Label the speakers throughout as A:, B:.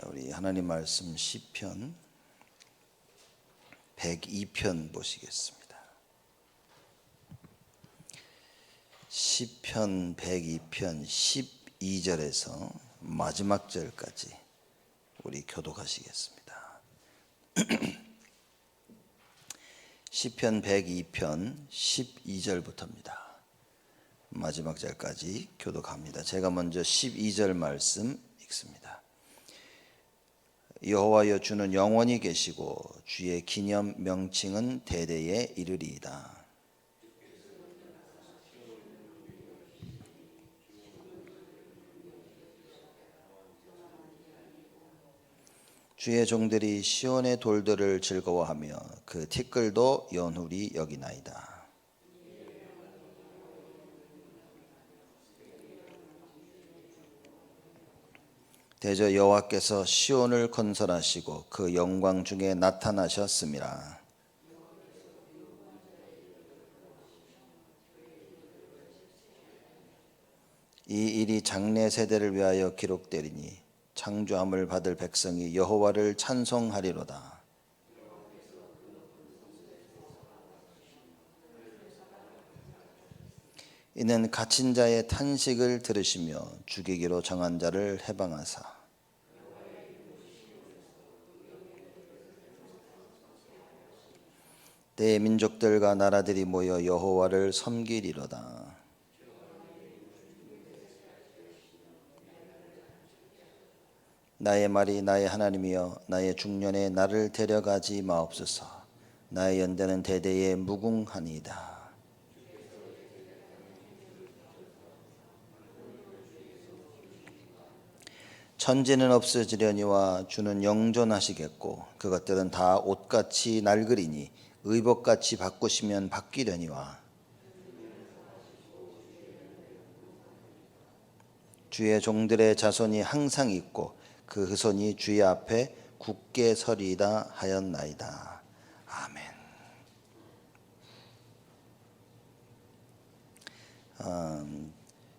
A: 우리 하나님 말씀 시편 102편 보시겠습니다. 시편 102편 12절에서 마지막 절까지 우리 교독하시겠습니다. 시편 102편 12절부터입니다. 마지막 절까지 교독합니다. 제가 먼저 12절 말씀 읽습니다. 여호와여, 주는 영원히 계시고 주의 기념 명칭은 대대에 이르리이다. 주의 종들이 시온의 돌들을 즐거워하며 그 티끌도 연훌히 여기나이다. 대저 여호와께서 시온을 건설하시고 그 영광 중에 나타나셨음이라. 이 일이 장래 세대를 위하여 기록되리니 창조함을 받을 백성이 여호와를 찬송하리로다. 이는 갇힌 자의 탄식을 들으시며 죽이기로 정한 자를 해방하사 내 민족들과 나라들이 모여 여호와를 섬기리로다. 나의 말이 나의 하나님이여, 나의 중년에 나를 데려가지 마옵소서. 나의 연대는 대대에 무궁하니이다. 천지는 없어지려니와 주는 영존하시겠고 그것들은 다 옷같이 낡으리니 의복같이 바꾸시면 바뀌려니와 주의 종들의 자손이 항상 있고 그 후손이 주의 앞에 굳게 서리이다 하였나이다. 아멘.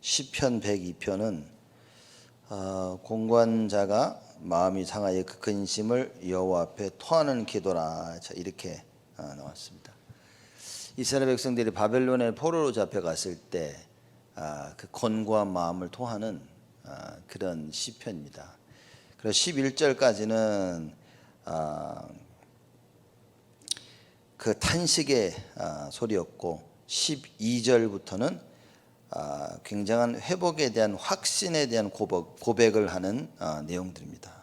A: 시편 102편은 공관자가 마음이 상하여 그 근심을 여호와 앞에 토하는 기도라, 이렇게 나왔습니다. 이스라엘 백성들이 바벨론의 포로로 잡혀갔을 때 그 권고한 마음을 토하는 그런 시편입니다. 그래서 11절까지는 그 탄식의 소리였고 12절부터는 굉장한 회복에 대한 확신에 대한 고백을 하는 내용들입니다.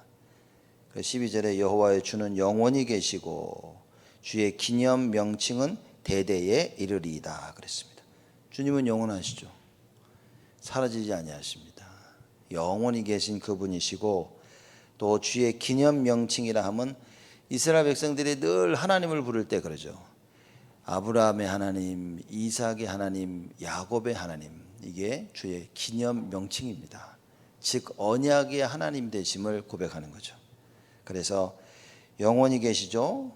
A: 12절에 여호와의 주는 영원히 계시고 주의 기념 명칭은 대대에 이르리이다 그랬습니다. 주님은 영원하시죠. 사라지지 아니하십니다. 영원히 계신 그분이시고 또 주의 기념 명칭이라 하면 이스라엘 백성들이 늘 하나님을 부를 때 그러죠. 아브라함의 하나님, 이삭의 하나님, 야곱의 하나님, 이게 주의 기념 명칭입니다. 즉 언약의 하나님 되심을 고백하는 거죠. 그래서 영원히 계시죠.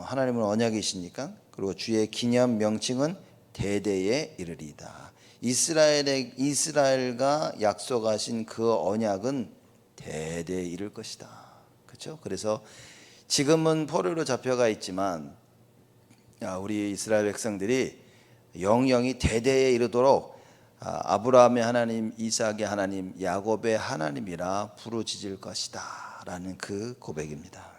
A: 하나님은 언약이시니까. 그리고 주의 기념 명칭은 대대에 이르리이다. 이스라엘과 약속하신 그 언약은 대대에 이를 것이다. 그렇죠? 그래서 지금은 포로로 잡혀가 있지만 우리 이스라엘 백성들이 영영이 대대에 이르도록 아브라함의 하나님, 이삭의 하나님, 야곱의 하나님이라 부르짖을 것이다 라는 그 고백입니다.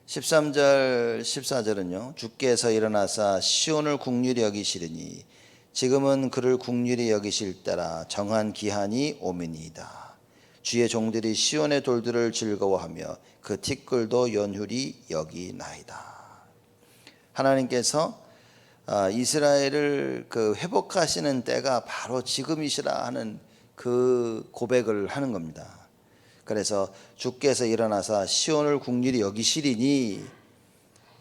A: 13절, 14절은요. 주께서 일어나사 시온을 국률이 여기시리니 지금은 그를 국률이 여기실 때라 정한 기한이 오미니이다. 주의 종들이 시온의 돌들을 즐거워하며 그 티끌도 연훌히 여기나이다. 하나님께서 이스라엘을 회복하시는 때가 바로 지금이시라 하는 그 고백을 하는 겁니다. 그래서 주께서 일어나사 시온을 국률이 여기시리니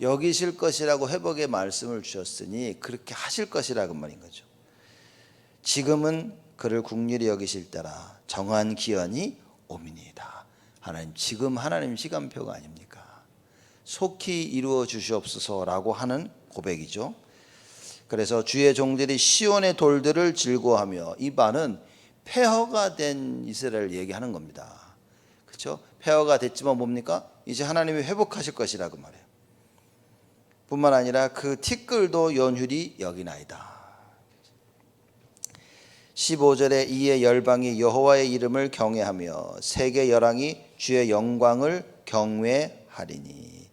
A: 여기실 것이라고 회복의 말씀을 주셨으니 그렇게 하실 것이라고 말인 거죠. 지금은 그를 국률이 여기실 때라 정한 기한이 오미니이다. 하나님, 지금 하나님 시간표가 아닙니까? 속히 이루어 주시옵소서라고 하는 고백이죠. 그래서 주의 종들이 시온의 돌들을 즐거워하며, 이 말은 폐허가 된 이스라엘 얘기하는 겁니다. 그렇죠? 폐허가 됐지만 뭡니까? 이제 하나님이 회복하실 것이라고 말해요. 뿐만 아니라 그 티끌도 연휼히 여기나이다. 15절에 이에 열방이 여호와의 이름을 경외하며 세계 열왕이 주의 영광을 경외하리니.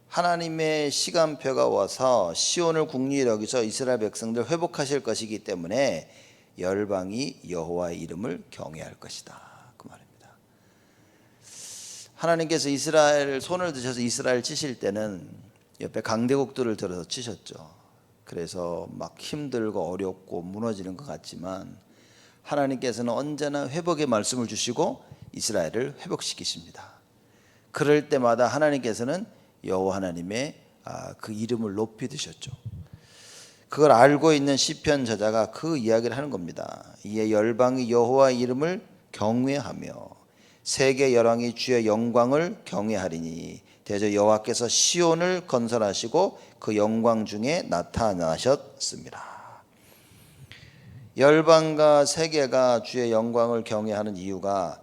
A: 하나님의 시간표가 와서 시온을 국리히 여기서 이스라엘 백성들 회복하실 것이기 때문에 열방이 여호와의 이름을 경외할 것이다, 그 말입니다. 하나님께서 이스라엘 손을 드셔서 이스라엘 치실 때는 옆에 강대국들을 들어서 치셨죠. 그래서 막 힘들고 어렵고 무너지는 것 같지만 하나님께서는 언제나 회복의 말씀을 주시고 이스라엘을 회복시키십니다. 그럴 때마다 하나님께서는 여호와 하나님의 그 이름을 높이 드셨죠. 그걸 알고 있는 시편 저자가 그 이야기를 하는 겁니다. 이에 열방이 여호와의 이름을 경외하며 세계 열왕이 주의 영광을 경외하리니 대저 여호와께서 시온을 건설하시고 그 영광 중에 나타나셨습니다. 열방과 세계가 주의 영광을 경외하는 이유가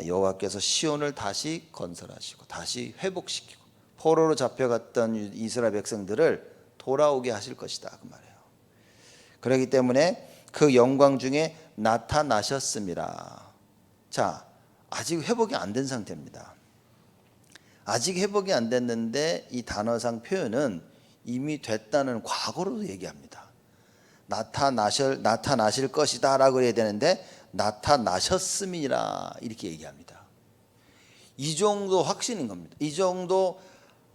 A: 여호와께서 시온을 다시 건설하시고 다시 회복시키고 포로로 잡혀갔던 이스라엘 백성들을 돌아오게 하실 것이다, 그 말이에요. 그렇기 때문에 그 영광 중에 나타나셨습니다. 자, 아직 회복이 안 된 상태입니다. 아직 회복이 안 됐는데 이 단어상 표현은 이미 됐다는 과거로도 얘기합니다. 나타나실 것이다 라고 해야 되는데 나타나셨음이라 이렇게 얘기합니다. 이 정도 확신인 겁니다. 이 정도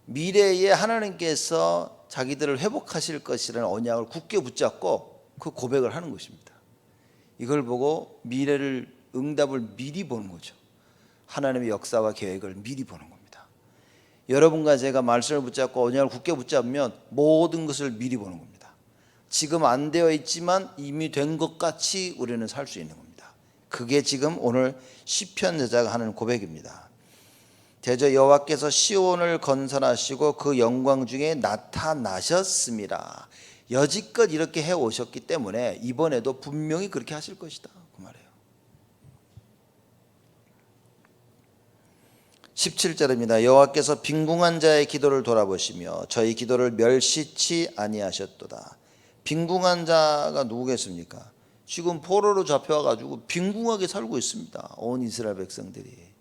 A: 미래에 하나님께서 자기들을 회복하실 것이라는 언약을 굳게 붙잡고 그 고백을 하는 것입니다. 이걸 보고 미래를 응답을 미리 보는 거죠. 하나님의 역사와 계획을 미리 보는 겁니다. 여러분과 제가 말씀을 붙잡고 언약을 굳게 붙잡으면 모든 것을 미리 보는 겁니다. 지금 안 되어 있지만 이미 된 것 같이 우리는 살 수 있는 겁니다. 그게 지금 오늘 시편 저자가 하는 고백입니다. 대저 여호와께서 시온을 건설하시고 그 영광 중에 나타나셨습니다. 여지껏 이렇게 해오셨기 때문에 이번에도 분명히 그렇게 하실 것이다, 그 말이에요. 17절입니다. 여호와께서 빈궁한 자의 기도를 돌아보시며 저희 기도를 멸시치 아니하셨도다. 빈궁한 자가 누구겠습니까? 지금 포로로 잡혀와가지고 빈궁하게 살고 있습니다, 온 이스라엘 백성들이.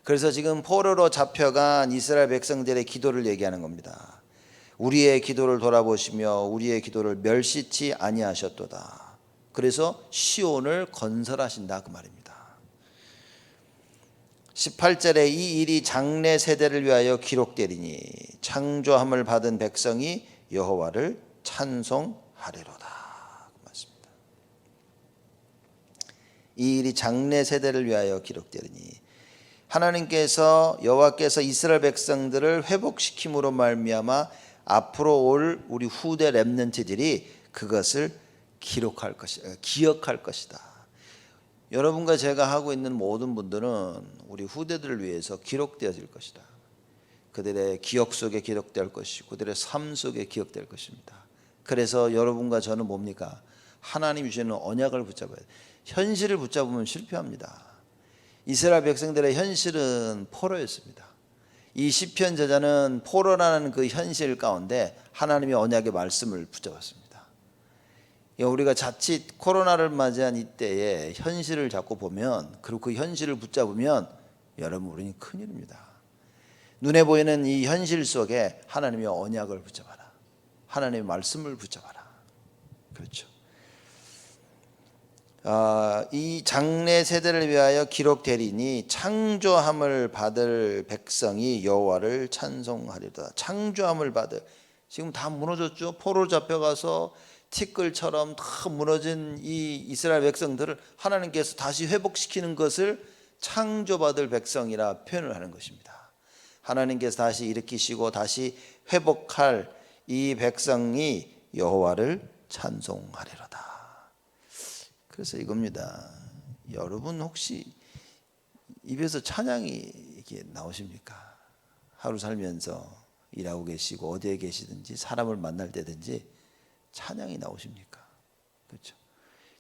A: 그래서 지금 포로로 잡혀간 이스라엘 백성들의 기도를 얘기하는 겁니다. 우리의 기도를 돌아보시며 우리의 기도를 멸시치 아니하셨도다. 그래서 시온을 건설하신다, 그 말입니다. 18절에 이 일이 장래 세대를 위하여 기록되리니 창조함을 받은 백성이 여호와를 찬송하리로다, 그 말씀입니다. 이 일이 장래 세대를 위하여 기록되리니 하나님께서 여호와께서 이스라엘 백성들을 회복시킴으로 말미암아 앞으로 올 우리 후대 렘넌트들이 그것을 기억할 것이다. 여러분과 제가 하고 있는 모든 분들은 우리 후대들을 위해서 기록되어질 것이다. 그들의 기억 속에 기록될 것이고 그들의 삶 속에 기억될 것입니다. 그래서 여러분과 저는 뭡니까? 하나님이 주시는 언약을 붙잡아야 돼요. 현실을 붙잡으면 실패합니다. 이스라엘 백성들의 현실은 포로였습니다. 이 시편 저자는 포로라는 그 현실 가운데 하나님의 언약의 말씀을 붙잡았습니다. 우리가 자칫 코로나를 맞이한 이때에 현실을 잡고 보면, 그리고 그 현실을 붙잡으면 여러분 우리는 큰일입니다. 눈에 보이는 이 현실 속에 하나님의 언약을 붙잡아라. 하나님의 말씀을 붙잡아라. 그렇죠. 이 장래 세대를 위하여 기록되리니 창조함을 받을 백성이 여호와를 찬송하리로다. 창조함을 받을, 지금 다 무너졌죠. 포로 잡혀가서 티끌처럼 다 무너진 이 이스라엘 백성들을 하나님께서 다시 회복시키는 것을 창조받을 백성이라 표현을 하는 것입니다. 하나님께서 다시 일으키시고 다시 회복할 이 백성이 여호와를 찬송하리로다. 그래서 이겁니다. 여러분 혹시 입에서 찬양이 이렇게 나오십니까? 하루 살면서 일하고 계시고 어디에 계시든지 사람을 만날 때든지 찬양이 나오십니까? 그렇죠.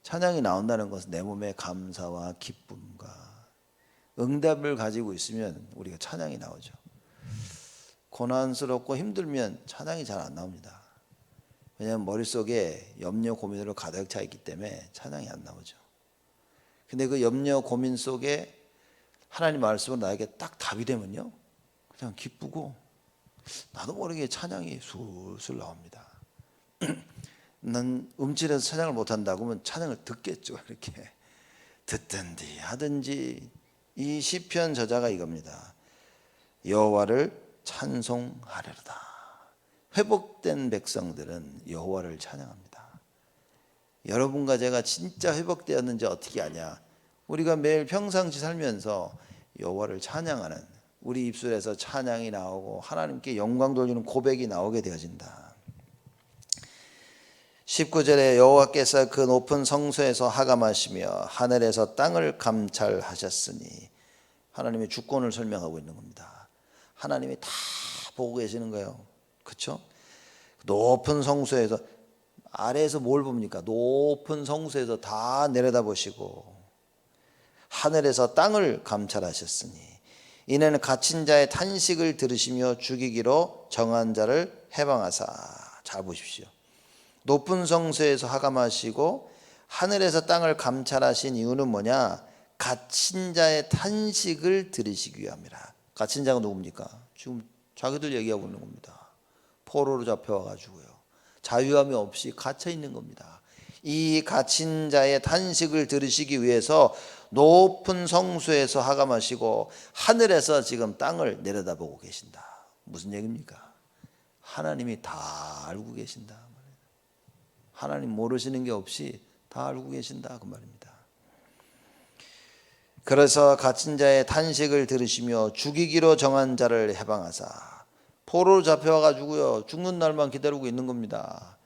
A: 찬양이 나온다는 것은 내 몸에 감사와 기쁨과 응답을 가지고 있으면 우리가 찬양이 나오죠. 고난스럽고 힘들면 찬양이 잘 안 나옵니다. 왜냐하면 머릿속에 염려 고민으로 가득 차 있기 때문에 찬양이 안 나오죠. 근데 그 염려 고민 속에 하나님 말씀으로 나에게 딱 답이 되면요, 그냥 기쁘고 나도 모르게 찬양이 술술 나옵니다. 난 음질에서 찬양을 못한다고 하면 찬양을 듣겠죠. 이렇게 듣든지 하든지. 이 시편 저자가 이겁니다. 여호와를 찬송하려다. 회복된 백성들은 여호와를 찬양합니다. 여러분과 제가 진짜 회복되었는지 어떻게 아냐? 우리가 매일 평상시 살면서 여호와를 찬양하는, 우리 입술에서 찬양이 나오고 하나님께 영광 돌리는 고백이 나오게 되어진다. 19절에 여호와께서 그 높은 성소에서 하감하시며 하늘에서 땅을 감찰하셨으니, 하나님의 주권을 설명하고 있는 겁니다. 하나님이 다 보고 계시는 거예요. 그렇죠? 높은 성소에서, 아래에서 뭘 봅니까? 높은 성소에서 다 내려다보시고 하늘에서 땅을 감찰하셨으니 이는 갇힌 자의 탄식을 들으시며 죽이기로 정한 자를 해방하사. 잘 보십시오. 높은 성소에서 하감하시고 하늘에서 땅을 감찰하신 이유는 뭐냐? 갇힌 자의 탄식을 들으시기 위함이라. 갇힌 자가 누굽니까? 지금 자기들 얘기하고 있는 겁니다. 포로로 잡혀와가지고요, 자유함이 없이 갇혀 있는 겁니다. 이 갇힌 자의 탄식을 들으시기 위해서 높은 성소에서 하감하시고 하늘에서 지금 땅을 내려다보고 계신다. 무슨 얘기입니까? 하나님이 다 알고 계신다. 하나님 모르시는 게 없이 다 알고 계신다, 그 말입니다. 그래서 갇힌 자의 탄식을 들으시며 죽이기로 정한 자를 해방하사. 포로로 잡혀와가지고요, 죽는 날만 기다리고 있는 겁니다.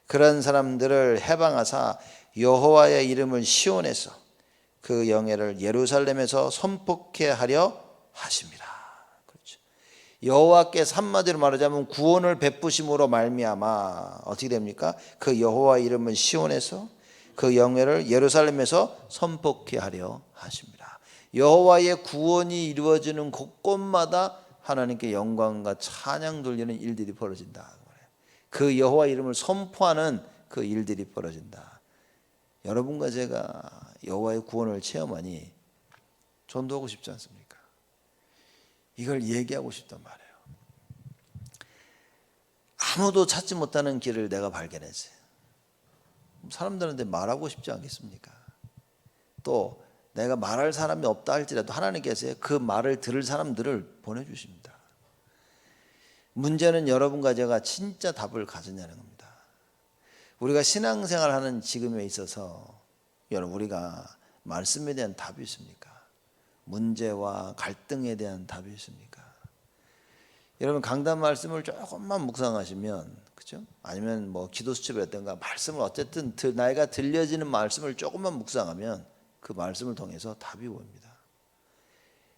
A: 그런 사람들을 해방하사 여호와의 이름을 시온에서 그 영예를 예루살렘에서 선포케 하려 하심이라. 그렇죠. 여호와께서 한마디로 말하자면 구원을 베푸심으로 말미암아 어떻게 됩니까? 그 여호와의 이름을 시온에서 그 영예를 예루살렘에서 선포케 하려 하십니다. 여호와의 구원이 이루어지는 곳곳마다 하나님께 영광과 찬양 돌리는 일들이 벌어진다. 그 여호와 이름을 선포하는 그 일들이 벌어진다. 여러분과 제가 여호와의 구원을 체험하니 전도하고 싶지 않습니까? 이걸 얘기하고 싶단 말이에요. 아무도 찾지 못하는 길을 내가 발견했어요. 사람들한테 말하고 싶지 않겠습니까? 또 내가 말할 사람이 없다 할지라도 하나님께서 그 말을 들을 사람들을 보내주십니다. 문제는 여러분과 제가 진짜 답을 가졌냐는 겁니다. 우리가 신앙생활하는 지금에 있어서 여러분, 우리가 말씀에 대한 답이 있습니까? 문제와 갈등에 대한 답이 있습니까? 여러분, 강단 말씀을 조금만 묵상하시면, 그죠? 아니면 뭐 기도 수첩이었던가 말씀을 어쨌든 나이가 들려지는 말씀을 조금만 묵상하면 그 말씀을 통해서 답이 보입니다.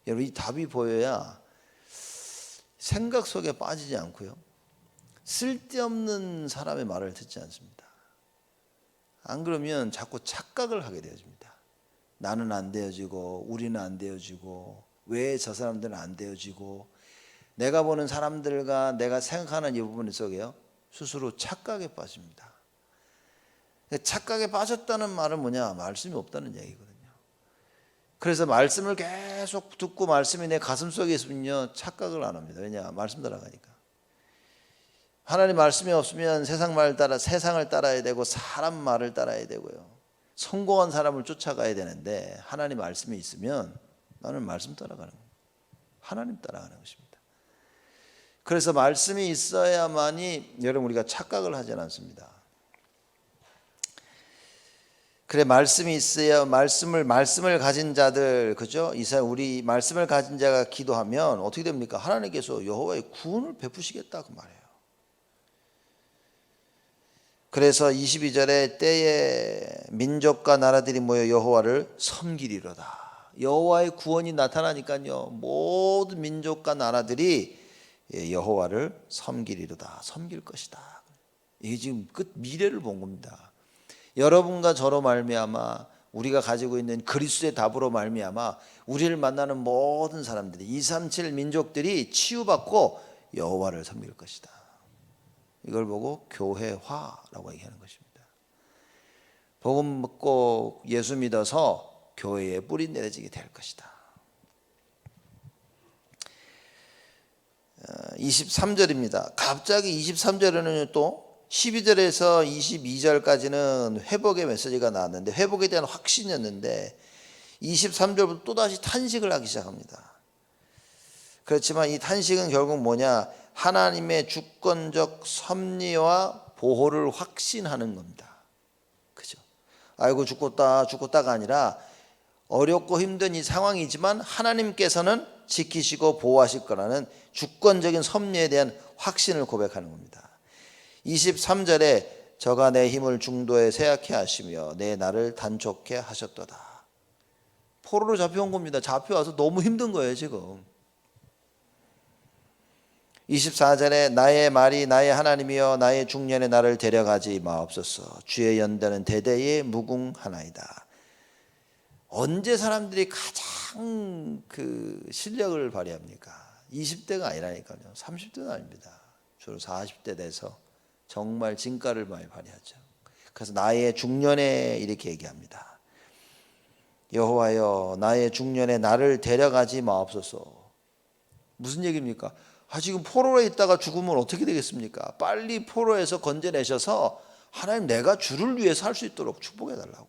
A: 여러분, 이 답이 보여야 생각 속에 빠지지 않고요, 쓸데없는 사람의 말을 듣지 않습니다. 안 그러면 자꾸 착각을 하게 되어집니다. 나는 안 되어지고, 우리는 안 되어지고, 왜 저 사람들은 안 되어지고, 내가 보는 사람들과 내가 생각하는 이 부분 속에요, 스스로 착각에 빠집니다. 착각에 빠졌다는 말은 뭐냐? 말씀이 없다는 얘기거든요. 그래서 말씀을 계속 듣고 말씀이 내 가슴 속에 있으면요, 착각을 안 합니다. 왜냐? 말씀 따라가니까. 하나님 말씀이 없으면 세상을 따라야 되고 사람 말을 따라야 되고요, 성공한 사람을 쫓아가야 되는데, 하나님 말씀이 있으면 나는 말씀 따라가는 겁니다. 하나님 따라가는 것입니다. 그래서 말씀이 있어야만이 여러분 우리가 착각을 하지 않습니다. 그래, 말씀이 있어야 말씀을 가진 자들, 그죠? 우리 말씀을 가진 자가 기도하면 어떻게 됩니까? 하나님께서 여호와의 구원을 베푸시겠다, 그 말이에요. 그래서 22절에 때에 민족과 나라들이 모여 여호와를 섬기리로다. 여호와의 구원이 나타나니까요, 모든 민족과 나라들이 여호와를 섬기리로다. 섬길 것이다. 이게 지금 끝 미래를 본 겁니다. 여러분과 저로 말미암아 우리가 가지고 있는 그리스도의 답으로 말미암아 우리를 만나는 모든 사람들이 237 민족들이 치유받고 여호와를 섬길 것이다. 이걸 보고 교회화라고 얘기하는 것입니다. 복음 듣고 예수 믿어서 교회에 뿌리 내려지게 될 것이다. 23절입니다. 갑자기 23절에는 또 12절에서 22절까지는 회복의 메시지가 나왔는데 회복에 대한 확신이었는데 23절부터 또다시 탄식을 하기 시작합니다. 그렇지만 이 탄식은 결국 뭐냐? 하나님의 주권적 섭리와 보호를 확신하는 겁니다. 그죠? 아이고 죽겠다가 아니라 어렵고 힘든 이 상황이지만 하나님께서는 지키시고 보호하실 거라는 주권적인 섭리에 대한 확신을 고백하는 겁니다. 23절에 저가 내 힘을 중도에 쇠약해 하시며 내 날을 단촉해 하셨도다. 포로로 잡혀온 겁니다. 잡혀와서 너무 힘든 거예요 지금. 24절에 나의 말이 나의 하나님이여 나의 중년에 나를 데려가지 마옵소서. 주의 연대는 대대에 무궁하나이다. 언제 사람들이 가장 그 실력을 발휘합니까? 20대가 아니라니까요. 30대도 아닙니다. 주로 40대 돼서 정말 진가를 많이 발휘하죠. 그래서 나의 중년에 이렇게 얘기합니다. 여호와여 나의 중년에 나를 데려가지 마옵소서. 무슨 얘기입니까? 지금 포로에 있다가 죽으면 어떻게 되겠습니까? 빨리 포로에서 건져내셔서 하나님 내가 주를 위해 살 수 있도록 축복해 달라고.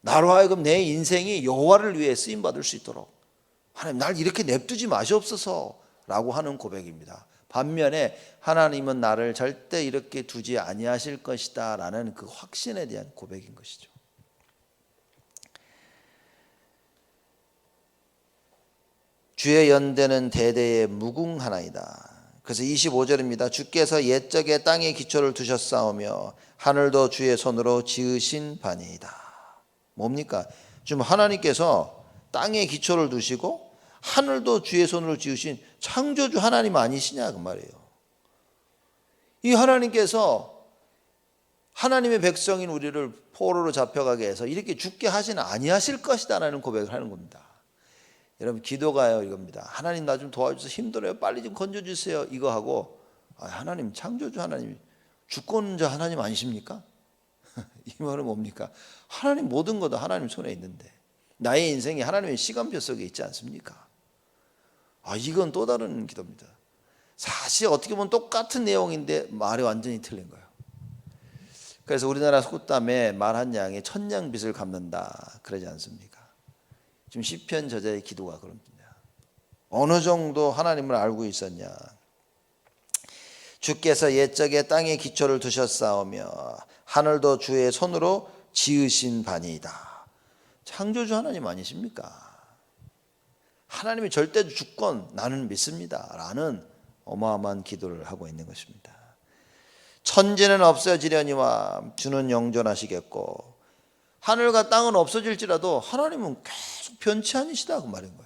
A: 나로 하여금 내 인생이 여호와를 위해 쓰임 받을 수 있도록 하나님 날 이렇게 냅두지 마시옵소서라고 하는 고백입니다. 반면에 하나님은 나를 절대 이렇게 두지 아니하실 것이다라는 그 확신에 대한 고백인 것이죠. 주의 연대는 대대에 무궁하나이다. 그래서 25절입니다. 주께서 옛적에 땅에 기초를 두셨사오며 하늘도 주의 손으로 지으신 바니이다. 뭡니까? 지금 하나님께서 땅에 기초를 두시고 하늘도 주의 손으로 지으신 창조주 하나님 아니시냐 그 말이에요. 이 하나님께서 하나님의 백성인 우리를 포로로 잡혀가게 해서 이렇게 죽게 하시는 아니하실 것이다라는 고백을 하는 겁니다. 여러분 기도가요 이겁니다. 하나님 나 좀 도와주세요. 힘들어요. 빨리 좀 건져주세요. 이거 하고 하나님 창조주 하나님 주권자 하나님 아니십니까? 이 말은 뭡니까? 하나님 모든 것도 하나님 손에 있는데 나의 인생이 하나님의 시간표 속에 있지 않습니까? 이건 또 다른 기도입니다. 사실 어떻게 보면 똑같은 내용인데 말이 완전히 틀린 거예요. 그래서 우리나라 속담에 말 한 양에 천냥 빚을 갚는다 그러지 않습니까? 지금 시편 저자의 기도가 그럽니다. 어느 정도 하나님을 알고 있었냐? 주께서 옛적에 땅에 기초를 두셨사오며 하늘도 주의 손으로 지으신 바니이다. 창조주 하나님 아니십니까? 하나님의 절대 주권 나는 믿습니다 라는 어마어마한 기도를 하고 있는 것입니다. 천지는 없어지려니와 주는 영존하시겠고 하늘과 땅은 없어질지라도 하나님은 계속 변치 않으시다 그 말인 거예요.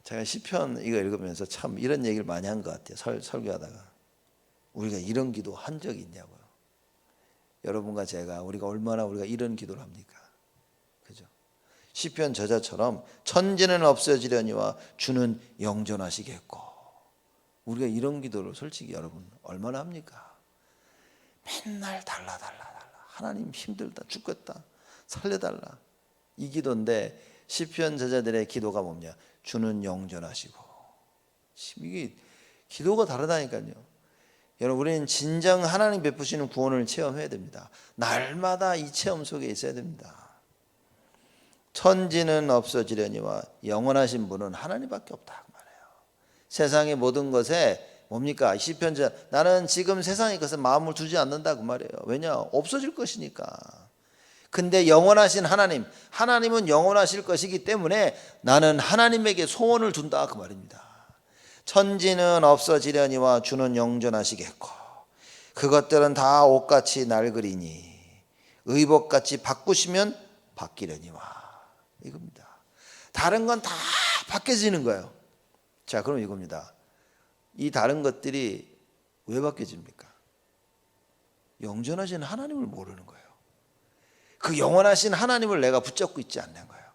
A: 제가 시편 이거 읽으면서 참 이런 얘기를 많이 한 것 같아요. 설교하다가 우리가 이런 기도 한 적이 있냐고요. 여러분과 제가 우리가 얼마나 우리가 이런 기도를 합니까? 그죠? 시편 저자처럼 천지는 없어지려니와 주는 영존하시겠고 우리가 이런 기도를 솔직히 여러분 얼마나 합니까? 맨날 달라 하나님 힘들다 죽겠다 살려달라 이 기도인데 시편 저자들의 기도가 뭐냐? 주는 영존하시고. 이게 기도가 다르다니까요. 여러분 우리는 진정 하나님 베푸시는 구원을 체험해야 됩니다. 날마다 이 체험 속에 있어야 됩니다. 천지는 없어지려니와 영원하신 분은 하나님밖에 없다 그 말이에요. 세상의 모든 것에 뭡니까? 시편자 나는 지금 세상의 것에 마음을 두지 않는다 그 말이에요. 왜냐? 없어질 것이니까. 근데 영원하신 하나님은 영원하실 것이기 때문에 나는 하나님에게 소원을 둔다 그 말입니다. 천지는 없어지려니와 주는 영존하시겠고 그것들은 다 옷같이 낡으리니 의복같이 바꾸시면 바뀌려니와 이겁니다. 다른 건 다 바뀌어지는 거예요. 자 그럼 이겁니다. 이 다른 것들이 왜 바뀌어집니까? 영존하신 하나님을 모르는 거예요. 그 영원하신 하나님을 내가 붙잡고 있지 않는 거예요.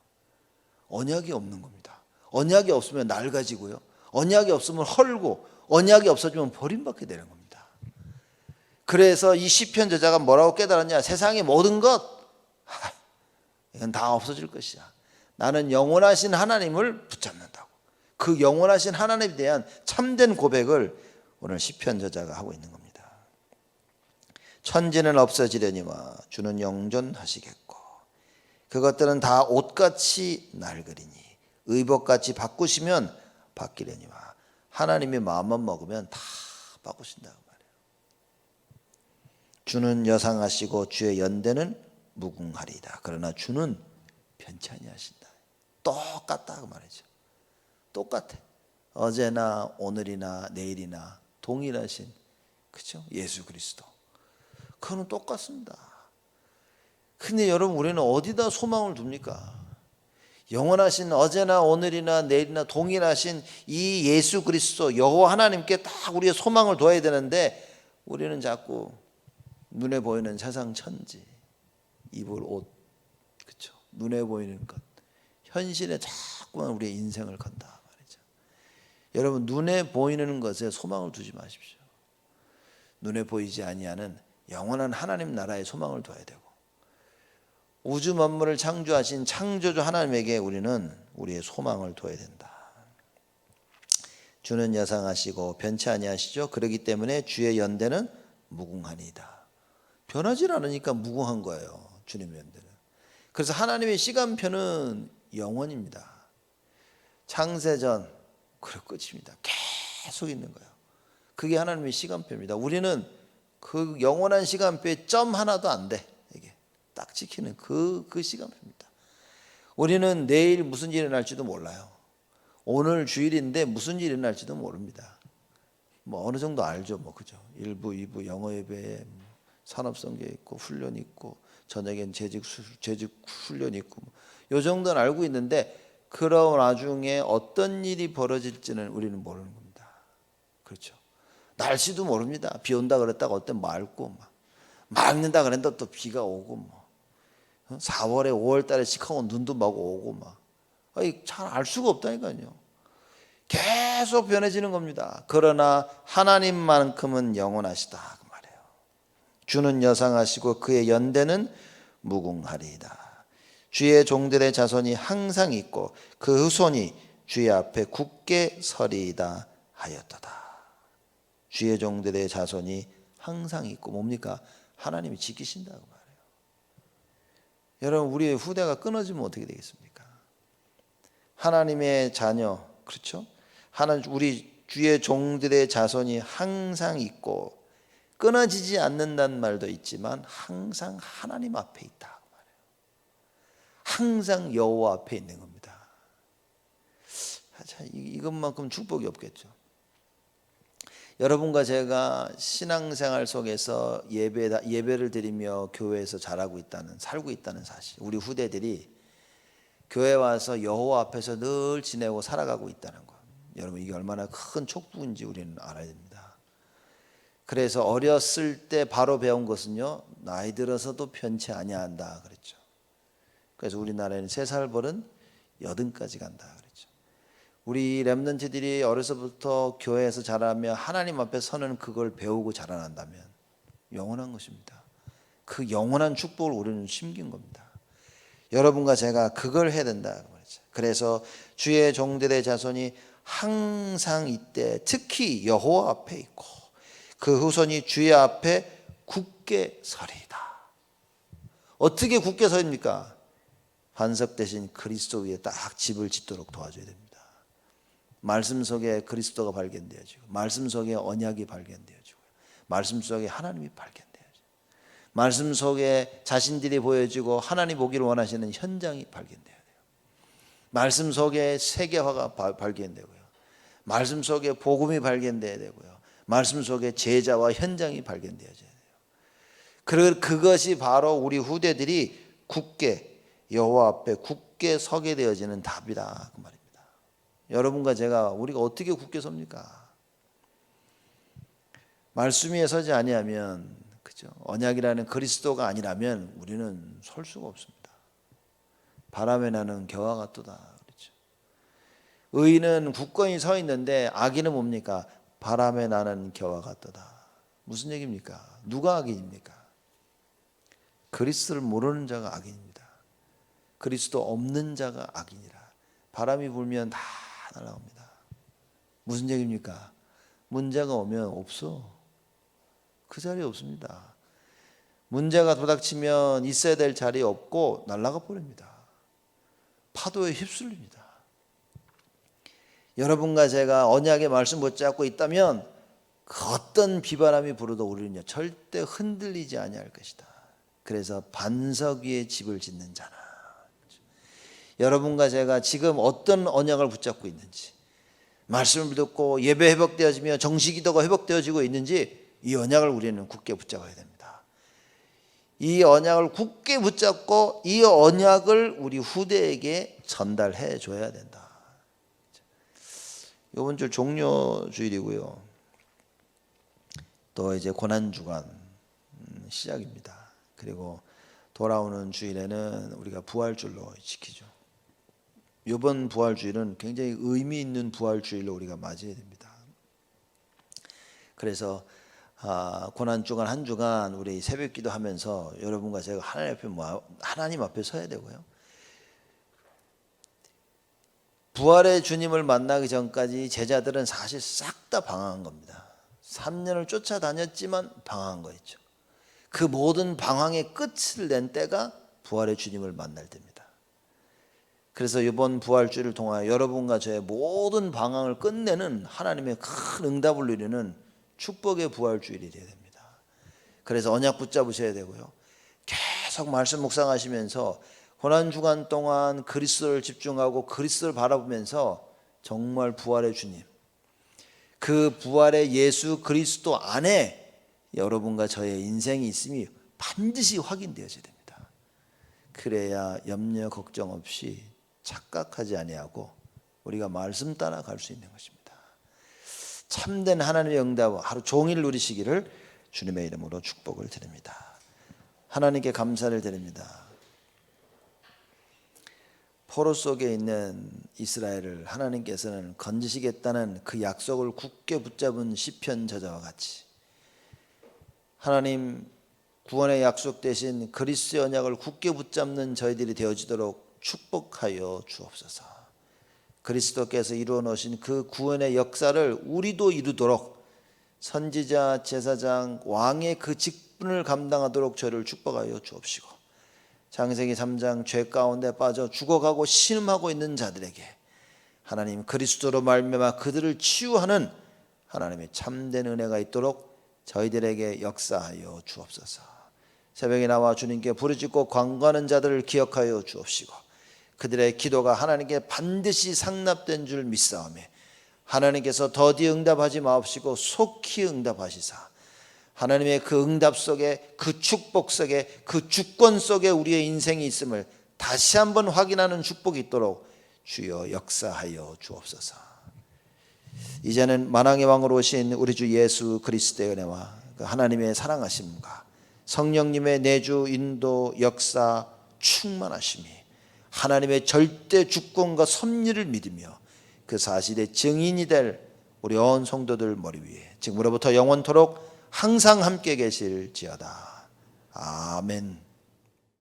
A: 언약이 없는 겁니다. 언약이 없으면 낡아지고요. 언약이 없으면 헐고, 언약이 없어지면 버림받게 되는 겁니다. 그래서 이 시편 저자가 뭐라고 깨달았냐? 세상의 모든 것, 이건 다 없어질 것이야. 나는 영원하신 하나님을 붙잡는다고. 그 영원하신 하나님에 대한 참된 고백을 오늘 시편 저자가 하고 있는 겁니다. 천지는 없어지려니와 주는 영존하시겠고 그것들은 다 옷같이 낡으리니 의복같이 바꾸시면 바뀌려니와 하나님이 마음만 먹으면 다 바꾸신다고 말해요. 주는 여상하시고 주의 연대는 무궁하리이다. 그러나 주는 변치 아니하신다. 똑같다 그 말이죠. 똑같아. 어제나 오늘이나 내일이나 동일하신 그렇죠? 예수 그리스도. 그거는 똑같습니다. 근데 여러분 우리는 어디다 소망을 둡니까? 영원하신 어제나 오늘이나 내일이나 동일하신 이 예수 그리스도 여호와 하나님께 딱 우리의 소망을 둬야 되는데 우리는 자꾸 눈에 보이는 세상 천지, 입을 옷, 그렇죠? 눈에 보이는 것, 현실에 자꾸만 우리의 인생을 건다 말이죠. 여러분 눈에 보이는 것에 소망을 두지 마십시오. 눈에 보이지 아니하는 영원한 하나님 나라에 소망을 둬야 되고 우주 만물을 창조하신 창조주 하나님에게 우리는 우리의 소망을 둬야 된다. 주는 여상하시고 변치 아니하시죠. 그렇기 때문에 주의 연대는 무궁하니이다. 변하지 않으니까 무궁한 거예요. 주님의 연대는. 그래서 하나님의 시간표는 영원입니다. 창세전 그럴 끝입니다. 계속 있는 거예요. 그게 하나님의 시간표입니다. 우리는 그 영원한 시간표에 점 하나도 안 돼. 이게 딱 지키는 그 시간표입니다. 우리는 내일 무슨 일이 일어날지도 몰라요. 오늘 주일인데 무슨 일이 일어날지도 모릅니다. 뭐 어느 정도 알죠, 뭐 그죠? 1부, 2부 영어 예배에 산업선교 있고 훈련 있고 저녁엔 재직 훈련 있고 요 정도는 알고 있는데 그런 와중에 어떤 일이 벌어질지는 우리는 모르는 겁니다. 그렇죠? 날씨도 모릅니다. 비 온다 그랬다가 어떤 맑고 맑는다 그랬는데 또 비가 오고 4월에 5월 달에 시카고 눈도 막 오고 잘 알 수가 없다니까요. 계속 변해지는 겁니다. 그러나 하나님만큼은 영원하시다 그 말이에요. 주는 여상하시고 그의 연대는 무궁하리이다. 주의 종들의 자손이 항상 있고 그 후손이 주의 앞에 굳게 서리이다 하였도다. 주의 종들의 자손이 항상 있고 뭡니까? 하나님이 지키신다고 말해요. 여러분 우리의 후대가 끊어지면 어떻게 되겠습니까? 하나님의 자녀 그렇죠? 우리 주의 종들의 자손이 항상 있고 끊어지지 않는다는 말도 있지만 항상 하나님 앞에 있다 그 말해요. 항상 여호와 앞에 있는 겁니다. 이것만큼 축복이 없겠죠. 여러분과 제가 신앙생활 속에서 예배를 드리며 교회에서 살고 있다는 사실, 우리 후대들이 교회 와서 여호와 앞에서 늘 지내고 살아가고 있다는 것, 여러분 이게 얼마나 큰 축복인지 우리는 알아야 됩니다. 그래서 어렸을 때 바로 배운 것은요, 나이 들어서도 변치 아니한다 그랬죠. 그래서 우리나라에는 3살 벌은 80까지 간다 그랬죠. 우리 렘넌트들이 어려서부터 교회에서 자라며 하나님 앞에 서는 그걸 배우고 자라난다면 영원한 것입니다. 그 영원한 축복을 우리는 심긴 겁니다. 여러분과 제가 그걸 해야 된다. 그래서 주의 종들의 자손이 항상 이때 특히 여호와 앞에 있고 그 후손이 주의 앞에 굳게 서리이다. 어떻게 굳게 서입니까? 반석 대신 그리스도 위에 딱 집을 짓도록 도와줘야 됩니다. 말씀 속에 그리스도가 발견되어지고 말씀 속에 언약이 발견되어지고 말씀 속에 하나님이 발견되어지고 말씀 속에 자신들이 보여지고 하나님 보기를 원하시는 현장이 발견돼야 돼요. 말씀 속에 세계화가 발견되고요. 말씀 속에 복음이 발견돼야 되고요. 말씀 속에 제자와 현장이 발견되어져야 돼요. 그것이 바로 우리 후대들이 굳게 여호와 앞에 굳게 서게 되어지는 답이다 그 말입니다. 여러분과 제가 우리가 어떻게 굳게 섭니까? 말씀 위에 서지 아니하면 그죠? 언약이라는 그리스도가 아니라면 우리는 설 수가 없습니다. 바람에 나는 겨와 같도다. 그렇죠? 의인은 굳건히 서 있는데 악인은 뭡니까? 바람에 나는 겨와 같도다. 무슨 얘기입니까? 누가 악인입니까? 그리스도를 모르는 자가 악인입니다. 그리스도 없는 자가 악인이라. 바람이 불면 다 날아옵니다. 무슨 얘기입니까? 문제가 오면 없어. 그 자리에 없습니다. 문제가 도닥치면 있어야 될 자리에 없고 날아가 버립니다. 파도에 휩쓸립니다. 여러분과 제가 언약의 말씀 붙잡고 있다면 그 어떤 비바람이 불어도 우리는요 절대 흔들리지 아니할 것이다. 그래서 반석 위에 집을 짓는 자나. 여러분과 제가 지금 어떤 언약을 붙잡고 있는지, 말씀을 듣고 예배 회복되어지며 정식기도가 회복되어지고 있는지 이 언약을 우리는 굳게 붙잡아야 됩니다. 이 언약을 굳게 붙잡고 이 언약을 우리 후대에게 전달해 줘야 된다. 이번 주 종료주일이고요. 또 이제 고난주간 시작입니다. 그리고 돌아오는 주일에는 우리가 부활주일로 지키죠. 이번 부활주일은 굉장히 의미 있는 부활주일로 우리가 맞이해야 됩니다. 그래서 고난주간 한 주간 우리 새벽기도 하면서 여러분과 제가 하나님 앞에 서야 되고요. 부활의 주님을 만나기 전까지 제자들은 사실 싹 다 방황한 겁니다. 3년을 쫓아다녔지만 방황한 거였죠. 그 모든 방황의 끝을 낸 때가 부활의 주님을 만날 때입니다. 그래서 이번 부활주의를 통하여 여러분과 저의 모든 방황을 끝내는 하나님의 큰 응답을 누리는 축복의 부활주일이 되어야 됩니다. 그래서 언약 붙잡으셔야 되고요. 계속 말씀 묵상하시면서 고난주간 동안 그리스도를 집중하고 그리스도를 바라보면서 정말 부활의 주님, 그 부활의 예수 그리스도 안에 여러분과 저의 인생이 있음이 반드시 확인되어져야 됩니다. 그래야 염려 걱정 없이 착각하지 아니하고 우리가 말씀 따라 갈 수 있는 것입니다. 참된 하나님의 응답 하루 종일 누리시기를 주님의 이름으로 축복을 드립니다. 하나님께 감사를 드립니다. 포로 속에 있는 이스라엘을 하나님께서는 건지시겠다는 그 약속을 굳게 붙잡은 시편 저자와 같이 하나님 구원의 약속 대신 그리스도의 언약을 굳게 붙잡는 저희들이 되어지도록 축복하여 주옵소서. 그리스도께서 이루어 놓으신 그 구원의 역사를 우리도 이루도록 선지자, 제사장, 왕의 그 직분을 감당하도록 저를 축복하여 주옵시고, 창세기 3장 죄 가운데 빠져 죽어가고 신음하고 있는 자들에게 하나님 그리스도로 말미암아 그들을 치유하는 하나님의 참된 은혜가 있도록 저희들에게 역사하여 주옵소서. 새벽에 나와 주님께 부르짖고 간구하는 자들을 기억하여 주옵시고, 그들의 기도가 하나님께 반드시 상납된 줄 믿사오며 하나님께서 더디 응답하지 마옵시고 속히 응답하시사 하나님의 그 응답 속에, 그 축복 속에, 그 주권 속에 우리의 인생이 있음을 다시 한번 확인하는 축복이 있도록 주여 역사하여 주옵소서. 이제는 만왕의 왕으로 오신 우리 주 예수 그리스도의 은혜와 그 하나님의 사랑하심과 성령님의 내주 인도 역사 충만하심이 하나님의 절대 주권과 섭리를 믿으며 그 사실의 증인이 될 우리 온 성도들 머리 위에 지금으로부터 영원토록 항상 함께 계실지어다. 아멘.